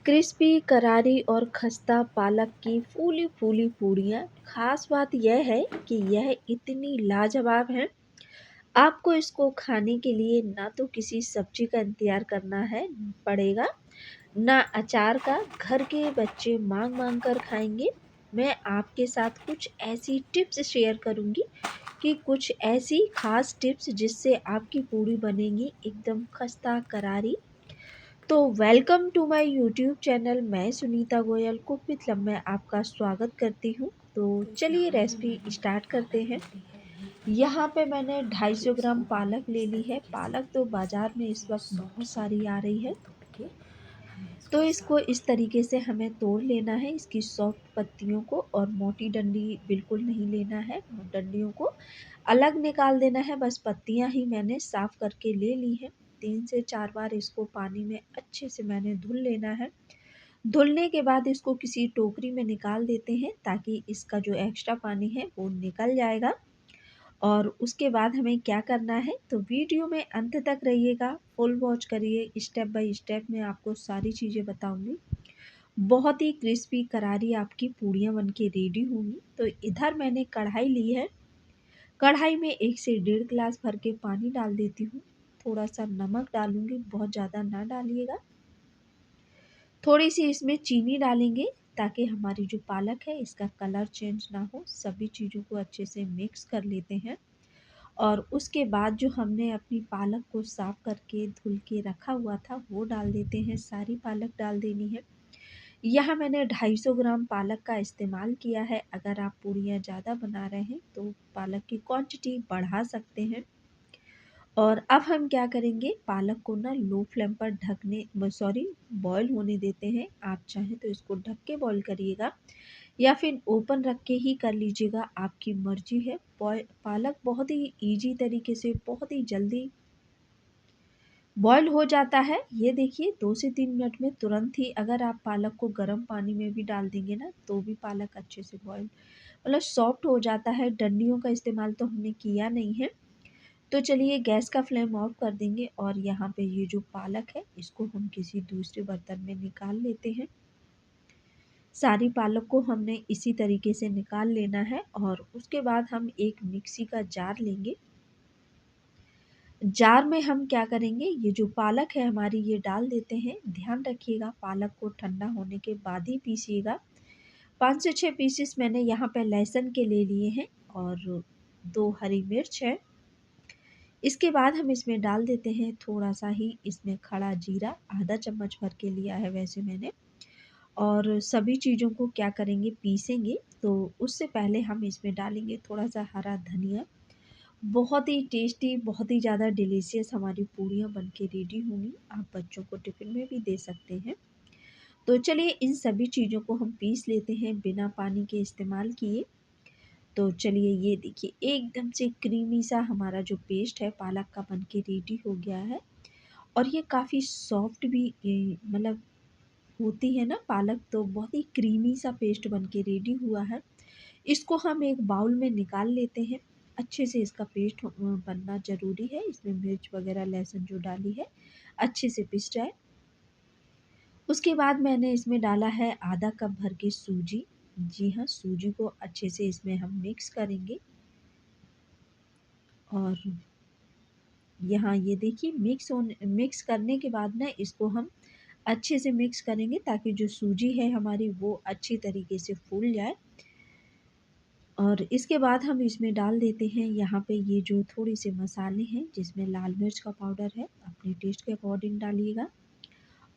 Crispy, करारी और खस्ता पालक की फूली-फूली पूड़ियाँ। ख़ास बात यह है कि यह इतनी लाजवाब हैं, आपको इसको खाने के लिए ना तो किसी सब्ज़ी का इंतज़ार करना है पड़ेगा, ना अचार का। घर के बच्चे माँग-माँग कर खाएँगे। मैं आपके साथ कुछ ऐसी टिप्स शेयर करूँगी कि कुछ ऐसी ख़ास टिप्स जिससे आपकी पूड़ी बनेगी एकदम खस्ता, करारी। तो welcome to my YouTube channel. मैं Sunita Goyal cook with love में आपका स्वागत करती हूँ। तो चलिए रेसिपी स्टार्ट करते हैं। यहाँ पे मैंने 250 ग्राम पालक ले ली है। पालक तो बाज़ार में इस वक्त बहुत सारी आ रही है। तो इसको इस तरीके से हमें तोड़ लेना है, इसकी सॉफ्ट पत्तियों को, और मोटी डंडी बिल्कुल नहीं लेना है। डंडियों को अलग निकाल देना है, बस पत्तियां ही मैंने साफ करके ले ली है। 3 से 4 बार इसको पानी में अच्छे से मैंने धुल लेना है। धुलने के बाद इसको किसी टोकरी में निकाल देते हैं ताकि इसका जो एक्स्ट्रा पानी है वो निकल जाएगा। और उसके बाद हमें क्या करना है, तो वीडियो में अंत तक रहिएगा, फुल वॉच करिए। स्टेप बाय स्टेप मैं आपको सारी चीज़ें बताऊंगी। बहुत ही क्रिस्पी करारी आपकी पूड़ियाँ बन के रेडी होंगी। तो इधर मैंने कढ़ाई ली है। कढ़ाई में 1 से 1.5 गिलास भर के पानी डाल देती हूँ। थोड़ा सा नमक डालूंगी, बहुत ज़्यादा ना डालिएगा। थोड़ी सी इसमें चीनी डालेंगे ताकि हमारी जो पालक है इसका कलर चेंज ना हो। सभी चीज़ों को अच्छे से मिक्स कर लेते हैं। और उसके बाद जो हमने अपनी पालक को साफ करके धुल के रखा हुआ था वो डाल देते हैं। सारी पालक डाल देनी है। यहाँ मैंने 250 ग्राम पालक का इस्तेमाल किया है। अगर आप पूड़ियाँ ज़्यादा बना रहे हैं तो पालक की क्वांटिटी बढ़ा सकते हैं। और अब हम क्या करेंगे, पालक को ना लो फ्लेम पर बॉईल होने देते हैं। आप चाहें तो इसको ढक के बॉईल करिएगा या फिर ओपन रख के ही कर लीजिएगा, आपकी मर्जी है। पालक बहुत ही ईजी तरीके से बहुत ही जल्दी बॉईल हो जाता है। ये देखिए 2 से 3 मिनट में तुरंत ही। अगर आप पालक को गर्म पानी में भी डाल देंगे ना तो भी पालक अच्छे से बॉईल मतलब सॉफ्ट हो जाता है। डंडियों का इस्तेमाल तो हमने किया नहीं है। तो चलिए गैस का फ्लेम ऑफ कर देंगे और यहाँ पे ये जो पालक है इसको हम किसी दूसरे बर्तन में निकाल लेते हैं। सारी पालक को हमने इसी तरीके से निकाल लेना है। और उसके बाद हम एक मिक्सी का जार लेंगे। जार में हम क्या करेंगे, ये जो पालक है हमारी ये डाल देते हैं। ध्यान रखिएगा पालक को ठंडा होने के बाद ही पीसिएगा। 5 से 6 पीसेस मैंने यहाँ पे लहसुन के ले लिए हैं और 2 हरी मिर्च है। इसके बाद हम इसमें डाल देते हैं थोड़ा सा ही इसमें खड़ा जीरा, आधा चम्मच भर के लिया है वैसे मैंने। और सभी चीज़ों को क्या करेंगे, पीसेंगे। तो उससे पहले हम इसमें डालेंगे थोड़ा सा हरा धनिया। बहुत ही टेस्टी, बहुत ही ज़्यादा डिलीशियस हमारी पूड़ियाँ बन के रेडी होंगी। आप बच्चों को टिफ़िन में भी दे सकते हैं। तो चलिए इन सभी चीज़ों को हम पीस लेते हैं बिना पानी के इस्तेमाल किए। तो चलिए ये देखिए एकदम से क्रीमी सा हमारा जो पेस्ट है पालक का बन के रेडी हो गया है। और ये काफ़ी सॉफ्ट भी मतलब होती है ना पालक, तो बहुत ही क्रीमी सा पेस्ट बन के रेडी हुआ है। इसको हम एक बाउल में निकाल लेते हैं। अच्छे से इसका पेस्ट बनना ज़रूरी है। इसमें मिर्च वगैरह लहसुन जो डाली है अच्छे से पिस जाए। उसके बाद मैंने इसमें डाला है आधा कप भर के सूजी। जी हाँ, सूजी को अच्छे से इसमें हम मिक्स करेंगे। और यहाँ ये देखिए मिक्स करने के बाद ना इसको हम अच्छे से मिक्स करेंगे ताकि जो सूजी है हमारी वो अच्छी तरीके से फूल जाए। और इसके बाद हम इसमें डाल देते हैं यहाँ पे ये जो थोड़े से मसाले हैं, जिसमें लाल मिर्च का पाउडर है, अपने टेस्ट के अकॉर्डिंग डालिएगा।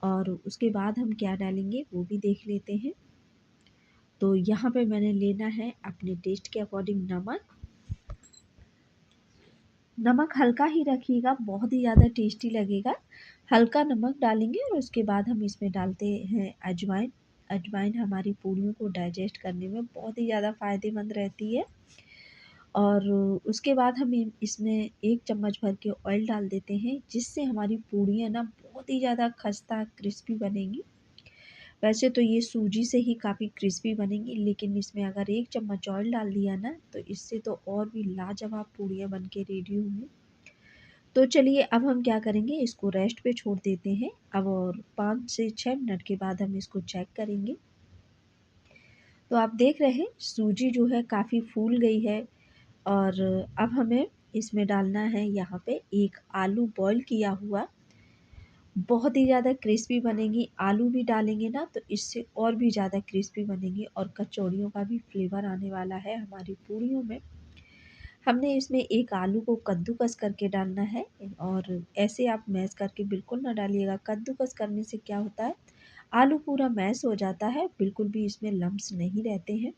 और उसके बाद हम क्या डालेंगे वो भी देख लेते हैं। तो यहाँ पे मैंने लेना है अपने टेस्ट के अकॉर्डिंग नमक। नमक हल्का ही रखिएगा, बहुत ही ज़्यादा टेस्टी लगेगा। हल्का नमक डालेंगे और उसके बाद हम इसमें डालते हैं अजवाइन। अजवाइन हमारी पूड़ियों को डाइजेस्ट करने में बहुत ही ज़्यादा फ़ायदेमंद रहती है। और उसके बाद हम इसमें 1 चम्मच भर के ऑयल डाल देते हैं, जिससे हमारी पूड़ियाँ ना बहुत ही ज़्यादा खस्ता क्रिस्पी बनेंगी। वैसे तो ये सूजी से ही काफ़ी क्रिस्पी बनेंगी, लेकिन इसमें अगर 1 चम्मच ऑयल डाल दिया ना तो इससे तो और भी लाजवाब पूड़ियाँ बन के रेडी होंगी। तो चलिए अब हम क्या करेंगे, इसको रेस्ट पे छोड़ देते हैं अब, और 5 से 6 मिनट के बाद हम इसको चेक करेंगे। तो आप देख रहे हैं सूजी जो है काफ़ी फूल गई है, और अब हमें इसमें डालना है यहाँ पे एक आलू बॉईल किया हुआ। बहुत ही ज़्यादा क्रिस्पी बनेगी, आलू भी डालेंगे ना तो इससे और भी ज़्यादा क्रिस्पी बनेगी, और कचौड़ियों का भी फ्लेवर आने वाला है हमारी पूड़ियों में। हमने इसमें एक आलू को कद्दूकस करके डालना है, और ऐसे आप मैश करके बिल्कुल ना डालिएगा। कद्दूकस करने से क्या होता है, आलू पूरा मैश हो जाता है, बिल्कुल भी इसमें लम्प्स नहीं रहते हैं।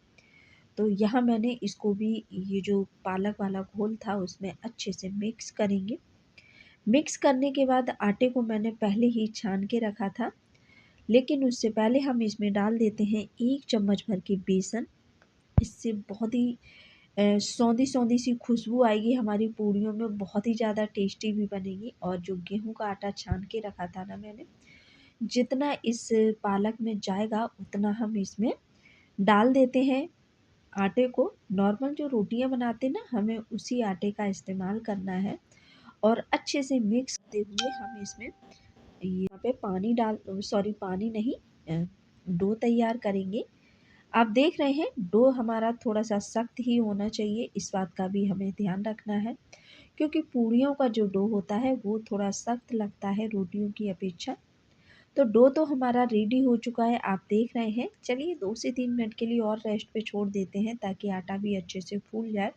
तो यहाँ मैंने इसको भी, ये जो पालक वाला घोल था उसमें अच्छे से मिक्स करेंगे। मिक्स करने के बाद आटे को मैंने पहले ही छान के रखा था, लेकिन उससे पहले हम इसमें डाल देते हैं 1 चम्मच भर के बेसन। इससे बहुत ही सौंधी-सौंधी सी खुशबू आएगी हमारी पूड़ियों में, बहुत ही ज़्यादा टेस्टी भी बनेगी। और जो गेहूँ का आटा छान के रखा था ना मैंने, जितना इस पालक में जाएगा उतना हम इसमें डाल देते हैं आटे को। नॉर्मल जो रोटियां बनाते हैं ना, हमें उसी आटे का इस्तेमाल करना है, और अच्छे से मिक्स करते हुए हम इसमें यहाँ पे पानी डाल, सॉरी पानी नहीं, डो तैयार करेंगे। आप देख रहे हैं डो हमारा थोड़ा सा सख्त ही होना चाहिए, इस बात का भी हमें ध्यान रखना है, क्योंकि पूड़ियों का जो डो होता है वो थोड़ा सख्त लगता है रोटियों की अपेक्षा। तो डो तो हमारा रेडी हो चुका है, आप देख रहे हैं। चलिए 2 से 3 मिनट के लिए और रेस्ट पे छोड़ देते हैं ताकि आटा भी अच्छे से फूल जाए।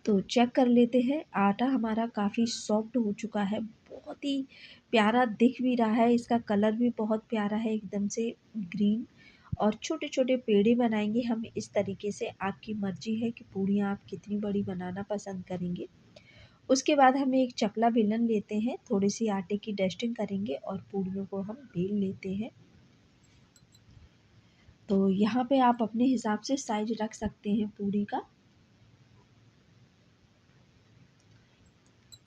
तो चेक कर लेते हैं, आटा हमारा काफ़ी सॉफ्ट हो चुका है, बहुत ही प्यारा दिख भी रहा है, इसका कलर भी बहुत प्यारा है, एकदम से ग्रीन। और छोटे-छोटे पेड़े बनाएंगे हम इस तरीके से। आपकी मर्ज़ी है कि पूड़ियाँ आप कितनी बड़ी बनाना पसंद करेंगे। उसके बाद हम एक चकला बेलन लेते हैं, थोड़ी-सी आटे की डस्टिंग करेंगे और पूड़ियों को हम बेल लेते हैं। तो यहाँ पे आप अपने हिसाब से साइज़ रख सकते हैं पूड़ी का।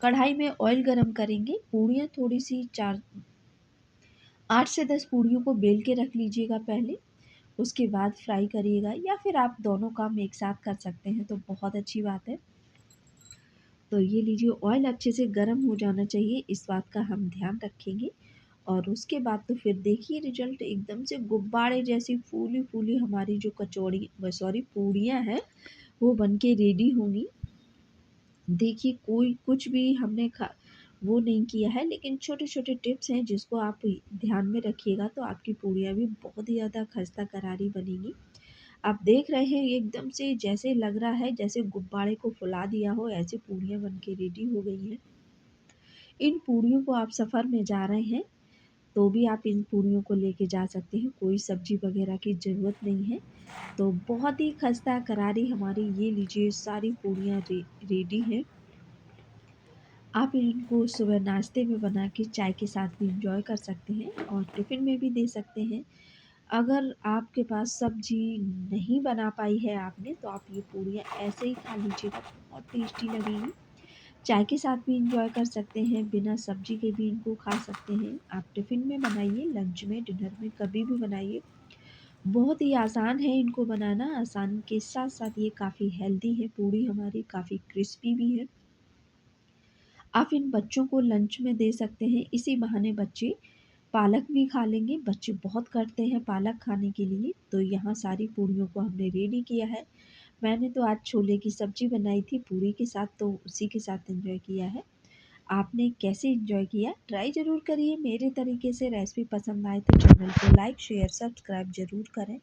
कढ़ाई में ऑयल गरम करेंगे, पूड़ियाँ थोड़ी-सी 4 8 से 10 पूड़ियों को बेल के रख लीजिएगा पहले, उसके बाद फ्राई करिएगा, या फिर आप दोनों काम एक साथ कर सकते हैं तो बहुत अच्छी बात है। तो ये लीजिए, ऑयल अच्छे से गर्म हो जाना चाहिए, इस बात का हम ध्यान रखेंगे। और उसके बाद तो फिर देखिए रिजल्ट, एकदम से गुब्बारे जैसी फूली-फूली हमारी जो कचौड़ी सॉरी पूड़ियाँ हैं, वो बन के रेडी होंगी। देखिए कोई कुछ भी हमने वो नहीं किया है, लेकिन छोटे-छोटे टिप्स हैं जिसको आप ध्यान में रखिएगा तो आपकी पूड़ियाँ भी बहुत ही ज़्यादा खस्ता करारी बनेगी। आप देख रहे हैं एकदम से जैसे लग रहा है जैसे गुब्बारे को फुला दिया हो, ऐसी पूड़ियाँ बन के रेडी हो गई हैं। इन पूड़ियों को आप सफ़र में जा रहे हैं तो भी आप इन पूड़ियों को लेके जा सकते हैं, कोई सब्ज़ी वग़ैरह की ज़रूरत नहीं है। तो बहुत ही खस्ता करारी हमारी ये लीजिए सारी पूड़ियाँ रेडी हैं। आप इनको सुबह नाश्ते में बना के चाय के साथ भी एंजॉय कर सकते हैं, और टिफ़िन में भी दे सकते हैं। अगर आपके पास सब्ज़ी नहीं बना पाई है आपने, तो आप ये पूड़ियाँ ऐसे ही खा लीजिएगा, बहुत टेस्टी लगेगी। चाय के साथ भी एंजॉय कर सकते हैं, बिना सब्ज़ी के भी इनको खा सकते हैं। आप टिफ़िन में बनाइए, लंच में, डिनर में, कभी भी बनाइए। बहुत ही आसान है इनको बनाना, आसान के साथ-साथ ये काफ़ी हेल्दी है, पूड़ी हमारी काफ़ी क्रिस्पी भी है। आप इन बच्चों को लंच में दे सकते हैं, इसी बहाने बच्चे पालक भी खा लेंगे। बच्चे बहुत करते हैं पालक खाने के लिए। तो यहाँ सारी पूड़ियों को हमने रेडी किया है। मैंने तो आज छोले की सब्ज़ी बनाई थी पूड़ी के साथ, तो उसी के साथ एंजॉय किया है। आपने कैसे एंजॉय किया? ट्राई ज़रूर करिए मेरे तरीके से। रेसिपी पसंद आए तो चैनल को लाइक, शेयर, सब्सक्राइब ज़रूर करें।